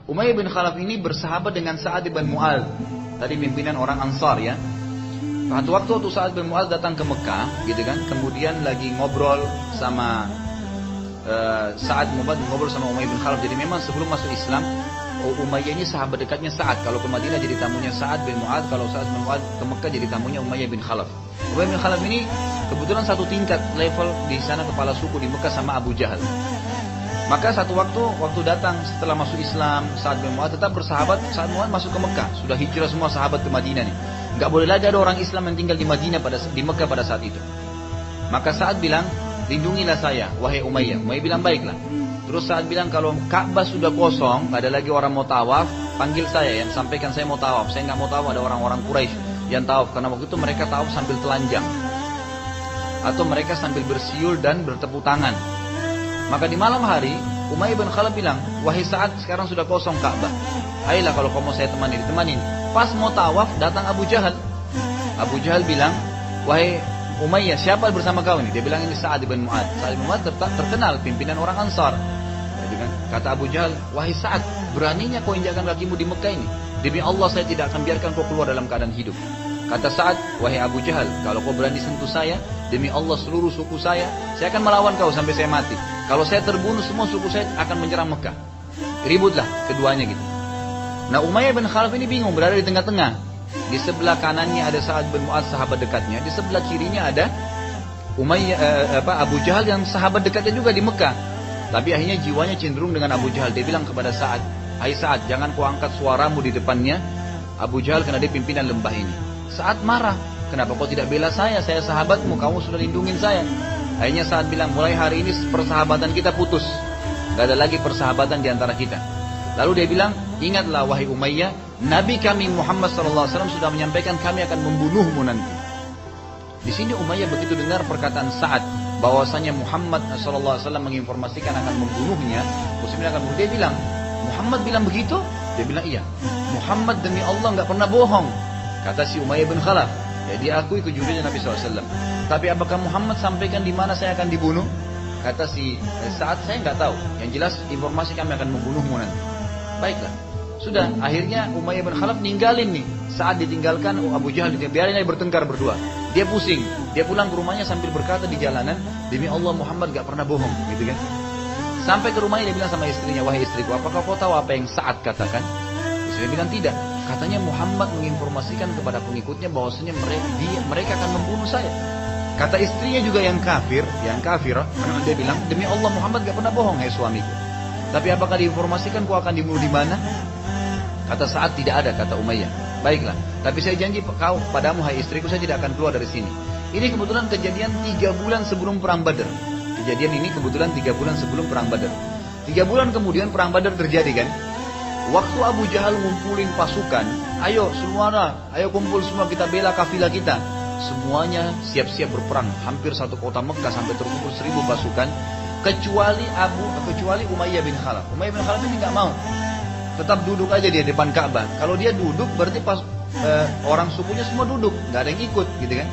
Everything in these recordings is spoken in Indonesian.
Umayyah bin Khalaf ini bersahabat dengan Sa'ad bin Mu'adz, tadi pimpinan orang Ansar ya. Waktu Sa'ad bin Mu'adz datang ke Mekah, gitu kan, kemudian lagi ngobrol sama Sa'ad bin Mu'adz, ngobrol sama Umayyah bin Khalaf. Jadi memang sebelum masuk Islam, Umayyah ini sahabat dekatnya Sa'ad. Kalau ke Madinah jadi tamunya Sa'ad bin Mu'adz, kalau Sa'ad bin Mu'adz ke Mekah jadi tamunya Umayyah bin Khalaf. Umayyah bin Khalaf ini kebetulan satu tingkat level di sana, kepala suku di Mekah sama Abu Jahal. Maka satu waktu datang setelah masuk Islam, Sa'ad bin Mu'adz tetap bersahabat. Sa'ad bin Mu'adz masuk ke Mekah, sudah hijrah semua sahabat ke Madinah nih. Enggak boleh lagi ada orang Islam yang tinggal di Madinah di Mekah pada saat itu. Maka Sa'ad bilang, lindungilah saya, wahai Umayyah. Umayyah bilang, baiklah. Terus Sa'ad bilang, kalau Ka'bah sudah kosong, gak ada lagi orang mau tawaf, panggil saya, yang sampaikan saya mau tawaf. Saya nggak mau tawaf, ada orang-orang Quraisy yang tawaf, karena waktu itu mereka tawaf sambil telanjang, atau mereka sambil bersiul dan bertepuk tangan. Maka di malam hari Umayyah bin Khalaf bilang, wahai Sa'ad, sekarang sudah kosong Ka'bah, ayolah kalau kamu saya temani, ditemanin. Pas mau tawaf datang Abu Jahal. Abu Jahal bilang, wahai Umayyah, siapa bersama kau ini? Dia bilang, ini Sa'ad bin Mu'adz. Sa'ad bin Mu'adz terkenal pimpinan orang Ansar. Jadi kan, kata Abu Jahal, wahai Sa'ad, beraninya kau injakkan kakimu di Mekah ini. Demi Allah saya tidak akan biarkan kau keluar dalam keadaan hidup. Kata Sa'ad, wahai Abu Jahal, kalau kau berani sentuh saya, demi Allah seluruh suku saya akan melawan kau sampai saya mati. Kalau saya terbunuh, semua suku saya akan menyerang Mekah. Ributlah keduanya gitu. Nah, Umayyah bin Khalaf ini bingung, berada di tengah-tengah. Di sebelah kanannya ada Sa'ad bin Mu'adz, sahabat dekatnya. Di sebelah kirinya ada Abu Jahal yang sahabat dekatnya juga di Mekah. Tapi akhirnya jiwanya cenderung dengan Abu Jahal. Dia bilang kepada Sa'ad, hai Sa'ad, jangan kau angkat suaramu di depannya Abu Jahal, karena dia pimpinan lembah ini. Sa'ad marah, kenapa kau tidak bela saya sahabatmu, kamu sudah lindungin saya. Akhirnya Sa'ad bilang, mulai hari ini persahabatan kita putus, gak ada lagi persahabatan di antara kita. Lalu dia bilang, ingatlah wahai Umayyah, Nabi kami Muhammad SAW sudah menyampaikan kami akan membunuhmu nanti. Di sini Umayyah begitu dengar perkataan Sa'ad, bahwasanya Muhammad SAW menginformasikan akan membunuhnya, muslimin akan membunuh. Dia bilang, Muhammad bilang begitu? Dia bilang, iya. Muhammad demi Allah gak pernah bohong. Kata si Umayyah bin Khalaf, ya diakui kejujurannya Nabi SAW. Tapi apakah Muhammad sampaikan di mana saya akan dibunuh? Kata si Sa'ad, saya nggak tahu. Yang jelas informasi kami akan membunuhmu nanti. Baiklah. Sudah, akhirnya Umayyah bin Khalaf ninggalin nih. Saat ditinggalkan Abu Jahal, biarin aja bertengkar berdua. Dia pusing. Dia pulang ke rumahnya sambil berkata di jalanan, demi Allah Muhammad gak pernah bohong, gitu kan. Sampai ke rumahnya dia bilang sama istrinya, wahai istriku, apakah kau tahu apa yang Sa'ad katakan? Istrinya bilang tidak. Katanya Muhammad menginformasikan kepada pengikutnya bahwasanya mereka akan membunuh saya. Kata istrinya juga yang kafir, dia bilang, demi Allah Muhammad gak pernah bohong, hai suamiku. Tapi apakah diinformasikan kau akan dibunuh di mana? Kata Sa'ad, tidak ada, kata Umayyah. Baiklah, tapi saya janji kau padamu, hai istriku, saya tidak akan keluar dari sini. Ini kebetulan kejadian 3 bulan sebelum perang Badar. Kejadian ini kebetulan 3 bulan sebelum perang Badar. 3 bulan kemudian perang Badar terjadi kan. Waktu Abu Jahal ngumpulin pasukan, ayo kumpul semua, kita bela kafilah kita. Semuanya siap-siap berperang. Hampir satu kota Mekah sampai terkumpul 1000 pasukan, kecuali Umayyah bin Khalaf. Umayyah bin Khalaf ini nggak mau. Tetap duduk aja dia depan Ka'bah. Kalau dia duduk berarti orang sukunya semua duduk, nggak ada yang ikut, gitu kan?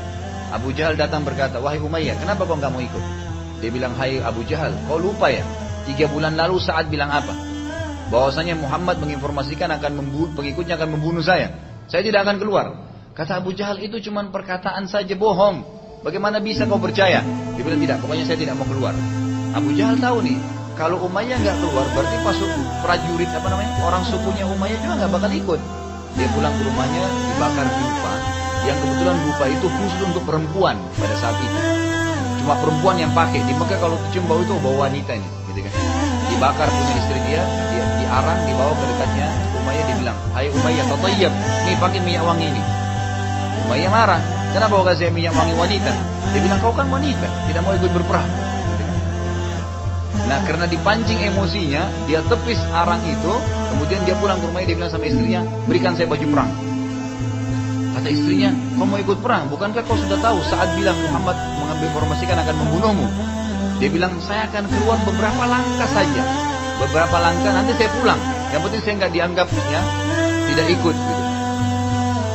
Abu Jahal datang berkata, wahai Umayyah, kenapa kau nggak mau ikut? Dia bilang, hai Abu Jahal, kau lupa ya? 3 bulan lalu Sa'ad bilang apa? Bahwasanya Muhammad menginformasikan pengikutnya akan membunuh saya. Saya tidak akan keluar. Kata Abu Jahal, itu cuma perkataan saja, bohong. Bagaimana bisa kau percaya? Dia bilang, tidak, pokoknya saya tidak mau keluar. Abu Jahal tahu nih, kalau Umayyah nggak keluar, berarti prajurit orang sukunya Umayyah juga nggak bakal ikut. Dia pulang ke rumahnya, dibakar dupa, yang kebetulan dupa itu khusus untuk perempuan pada saat itu. Cuma perempuan yang pakai. Di Mekah kalau cium bau itu bau wanita nih, gitu kan. Dibakar punya istri dia diarang, dibawa ke dekatnya Umayyah, dibilang, hai Umayyah, tatayyab, nih pakai minyak wangi ini. Umayyah marah, kenapa kau kasih minyak wangi wanita? Dia bilang, kau kan wanita, tidak mau ikut berperang. Nah, karena dipancing emosinya, dia tepis arang itu, kemudian dia pulang ke rumahnya, dia bilang sama istrinya, berikan saya baju perang. Kata istrinya, kau mau ikut perang? Bukankah kau sudah tahu saat bilang Muhammad menginformasikan akan membunuhmu? Dia bilang, saya akan keluar beberapa langkah saja. Beberapa langkah, nanti saya pulang. Yang penting saya nggak dianggap ya, tidak ikut gitu.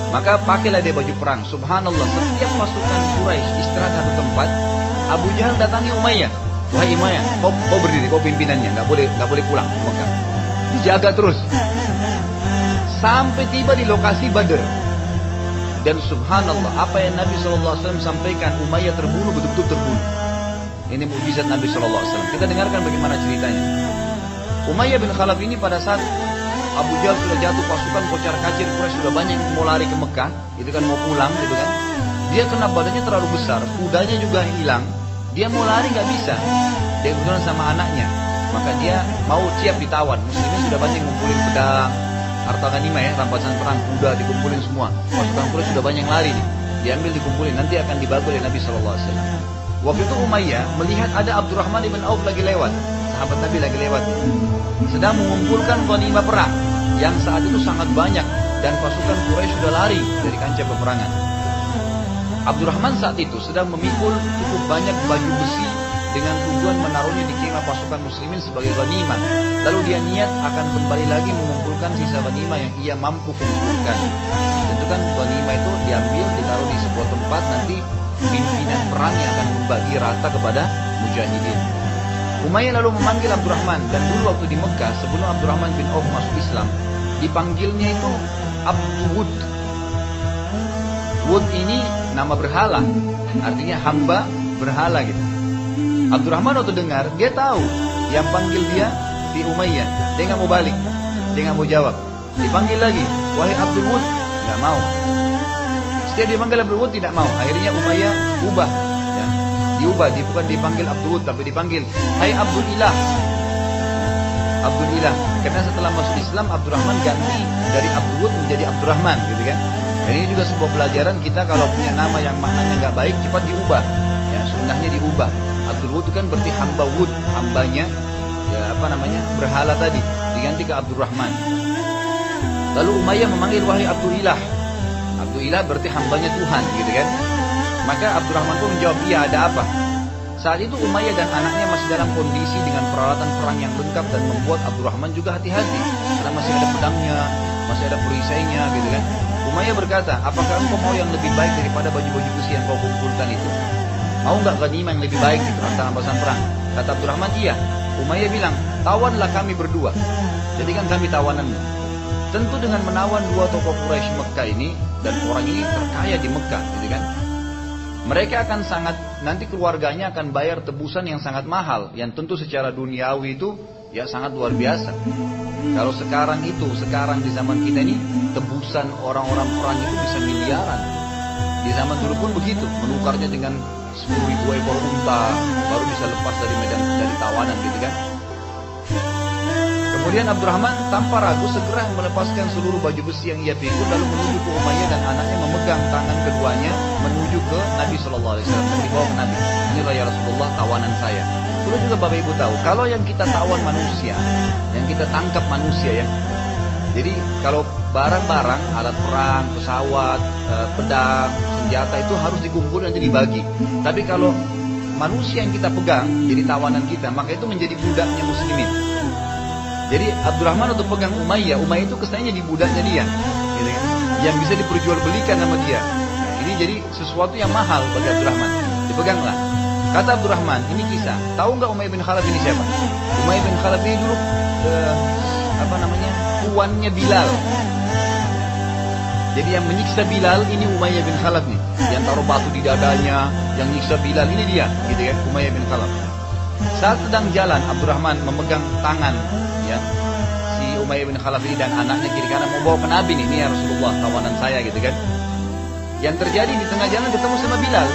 Maka pakailah dia baju perang. Subhanallah, setiap pasukan Quraisy istirahat satu tempat, Abu Jahal datangi Umayyah. Wahai Umayyah, kau berdiri, kau pimpinannya, nggak boleh pulang ke Mekah. dijaga terus. Sampai tiba di lokasi Badr. Dan subhanallah, apa yang Nabi SAW sampaikan, Umayyah terbunuh, betul-betul terbunuh. Ini mukjizat Nabi SAW. Kita dengarkan bagaimana ceritanya. Umayyah bin Khalaf ini pada saat Abu Jahal sudah jatuh, pasukan kocar kacir Quraisy sudah banyak yang mau lari ke Mekah, itu kan mau pulang gitu kan. Dia kena badannya terlalu besar, kudanya juga hilang. Dia mau lari nggak bisa. Dia kebetulan sama anaknya, maka dia mau siap ditawan. Muslimin sudah banyak ngumpulin pedang, harta ghanimah ya, rampasan perang, kuda dikumpulin semua. Pasukan Quraisy sudah banyak lari nih. Diambil dikumpulin, nanti akan dibagi oleh Nabi SAW. Waktu itu Umayyah melihat ada Abdurrahman ibn Auf lagi lewat, sahabat Nabi lagi lewat, sedang mengumpulkan ghanimah perang yang saat itu sangat banyak dan pasukan Quraisy sudah lari dari kancah peperangan. Abdurrahman saat itu sedang memikul cukup banyak baju besi dengan tujuan menaruhnya di kemah pasukan muslimin sebagai ghanimah. Lalu dia niat akan kembali lagi mengumpulkan sisa ghanimah yang ia mampu kumpulkan. Tentu kan ghanimah itu diambil, ditaruh di sebuah tempat, nanti pimpinan perang yang akan membagi rata kepada mujahidin. Umayyah lalu memanggil Abdurrahman, dan dulu waktu di Mekah sebelum Abdurrahman bin Auf masuk Islam, dipanggilnya itu Abdul Wud. Wud ini nama berhala, artinya hamba berhala gitu. Abdurrahman waktu dengar, dia tahu yang panggil dia si Umayyah. Dia nggak mau balik, dia nggak mau jawab. Dipanggil lagi, wahai Abdul Wud, nggak mau. Setiap dipanggil Abdul Wud tidak mau. Akhirnya Umayyah ubah, ya. Diubah, bukan dipanggil Abdul Wud, tapi dipanggil, hai Abdul Ilah. Abdul Ilah. Karena setelah masuk Islam, Abdurrahman ganti dari Abdul Wud menjadi Abdurrahman, gitu kan? Dan ini juga sebuah pelajaran kita kalau punya nama yang maknanya nggak baik, cepat diubah. Ya, sunnahnya diubah. Abdul Wud itu kan berarti hamba Wud, hambanya, ya apa namanya, berhala tadi, diganti ke Abdurrahman. Lalu Umayyah memanggil wahai Abdul Ilah. Abdul Ilah berarti hambanya Tuhan, gitu kan? Maka Abdurrahman pun menjawab, iya, ada apa? Saat itu Umayyah dan anaknya masih dalam kondisi dengan peralatan perang yang lengkap dan membuat Abdurrahman juga hati-hati karena masih ada pedangnya, masih ada perisainya, gitu kan? Umayyah berkata, apakah engkau mau yang lebih baik daripada baju-baju besi yang kau kumpulkan itu? Mau nggak ghanimah yang lebih baik itu, harta rampasan perang? Kata Abdurrahman, iya. Umayyah bilang, tawanlah kami berdua, jadikan kami tawananmu. Tentu dengan menawan dua tokoh Quraisy Mekah ini, dan orang ini terkaya di Mekah, gitu kan? Mereka akan sangat, nanti keluarganya akan bayar tebusan yang sangat mahal, yang tentu secara duniawi itu ya sangat luar biasa. Kalau sekarang di zaman kita ini, tebusan orang-orang perang itu bisa miliaran. Di zaman dulu pun begitu, menukarnya dengan 10.000 ekor unta, baru bisa lepas dari medan, dari tawanan, gitu kan. Kemudian Abdurrahman tanpa ragu segera melepaskan seluruh baju besi yang ia pikul, lalu menuju ke Umayyah dan anaknya memegang tangan keduanya menuju ke Nabi SAW dan dibawa ke Nabi. Inilah ya Rasulullah tawanan saya. Perlu juga Bapak Ibu tahu, kalau yang kita tawan manusia, yang kita tangkap manusia ya. Jadi kalau barang-barang, alat perang, pesawat, pedang, senjata itu harus dikumpul nanti dibagi. Tapi kalau manusia yang kita pegang jadi tawanan kita, maka itu menjadi budaknya muslimin. Jadi Abdurrahman untuk pegang Umayyah itu kesannya jadi budaknya dia, gitu kan? Yang bisa diperjualbelikan sama dia. Nah, ini jadi sesuatu yang mahal bagi Abdurrahman. Dipeganglah. Kata Abdurrahman, ini kisah. Tahu nggak Umayyah bin Khalaf ini siapa? Umayyah bin Khalaf ini dulu tuannya Bilal. Jadi yang menyiksa Bilal ini Umayyah bin Khalaf nih, yang taruh batu di dadanya, yang nyiksa Bilal ini dia, gitu ya, Umayyah bin Khalaf. Saat sedang jalan, Abdurrahman memegang tangan ya si Umayyah bin Khalaf ini dan anaknya kiri kanan mau bawa ke Nabi nih, ya Rasulullah tawanan saya, gitu kan. Yang terjadi di tengah jalan ketemu sama Bilal.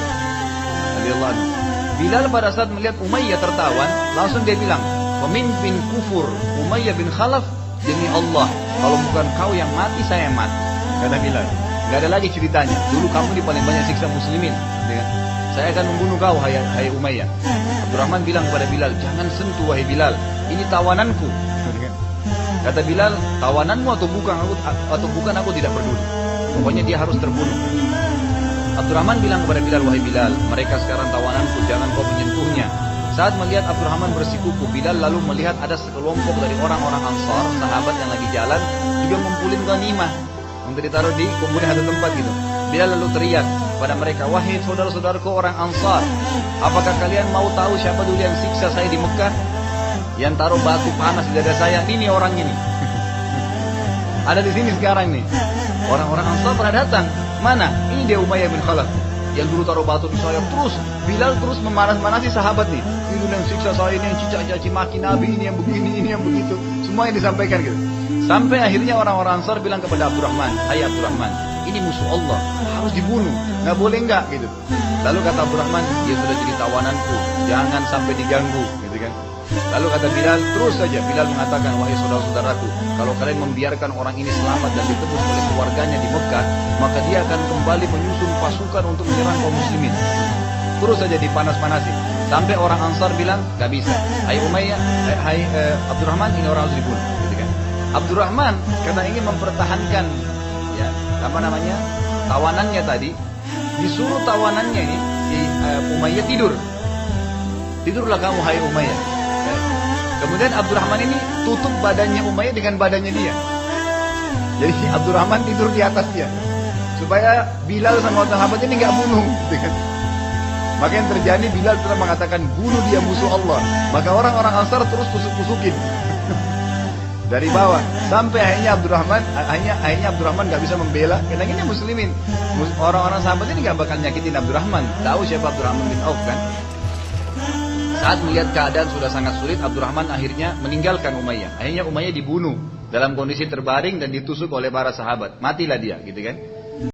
Bilal pada saat melihat Umayyah tertawan, langsung dia bilang, pemimpin kufur Umayyah bin Khalaf, demi Allah, kalau bukan kau yang mati, saya yang mati. Kata Bilal. Gak ada lagi ceritanya. Dulu kamu di paling banyak siksa muslimin. Saya akan membunuh kau, hai Umayyah. Abdurrahman bilang kepada Bilal, jangan sentuh wahai Bilal, ini tawananku. Kata Bilal, tawananmu atau bukan aku tidak peduli. Pokoknya dia harus terbunuh. Abdurrahman bilang kepada Bilal, wahai Bilal, mereka sekarang tawananku, jangan kau menyentuhnya. Saat melihat Abdurrahman bersikuku, Bilal lalu melihat ada sekelompok dari orang-orang Ansar, sahabat yang lagi jalan, juga ngumpulin ghanimah untuk ditaruh di kumpulin satu tempat gitu. Bilal lalu teriak pada mereka, wahai saudara-saudaraku orang Ansar, apakah kalian mau tahu siapa dulu yang siksa saya di Mekah? Yang taruh batu panas di dada saya, ini orang ini. Ada di sini sekarang nih. Orang-orang Ansar pernah datang. Mana? Ini dia Umayyah bin Khalaf. Yang dulu taruh batu di sayap. Terus Bilal terus memanas-manasi sahabat nih. Ini yang siksa saya, ini yang caci maki Nabi, ini yang begini, ini yang begitu. Semua yang disampaikan gitu. Sampai akhirnya orang-orang Ansar bilang kepada Abdurrahman, "Hai Abdurrahman, ini musuh Allah, harus dibunuh, nggak boleh nggak gitu." Lalu kata Abdurrahman, "Dia sudah jadi tawananku, jangan sampai diganggu," gitu kan. Lalu kata Bilal, terus saja Bilal mengatakan, "Wahai saudara-saudaraku, kalau kalian membiarkan orang ini selamat dan ditebus oleh keluarganya di Mekah, maka dia akan kembali menyusun pasukan untuk menyerang kaum muslimin." Terus saja dipanas-panasi. Sampai orang Ansar bilang, "Gak bisa. Hai Umayyah, hai Abdurrahman, ini orang harus dibunuh." Gitu kan. Abdurrahman karena ingin mempertahankan ya, tawanannya tadi, disuruh tawanannya ini Umayyah tidur. Tidurlah kamu hai Umayyah. Kemudian Abdurrahman ini tutup badannya Umayyah dengan badannya dia. Jadi Abdurrahman tidur di atas dia. Supaya Bilal sama sahabat ini nggak bunuh. Gitu kan. Maka yang terjadi Bilal telah mengatakan bunuh dia musuh Allah. Maka orang-orang Ansar terus tusuk-tusukin. Dari bawah. Sampai akhirnya Abdurrahman nggak bisa membela. Karena ini muslimin. Orang-orang sahabat ini nggak bakal nyakitin Abdurrahman. Tahu siapa Abdurrahman bin Auf kan? Saat melihat keadaan sudah sangat sulit, Abdurrahman akhirnya meninggalkan Umayyah. Akhirnya Umayyah dibunuh dalam kondisi terbaring dan ditusuk oleh para sahabat. Matilah dia, gitu kan?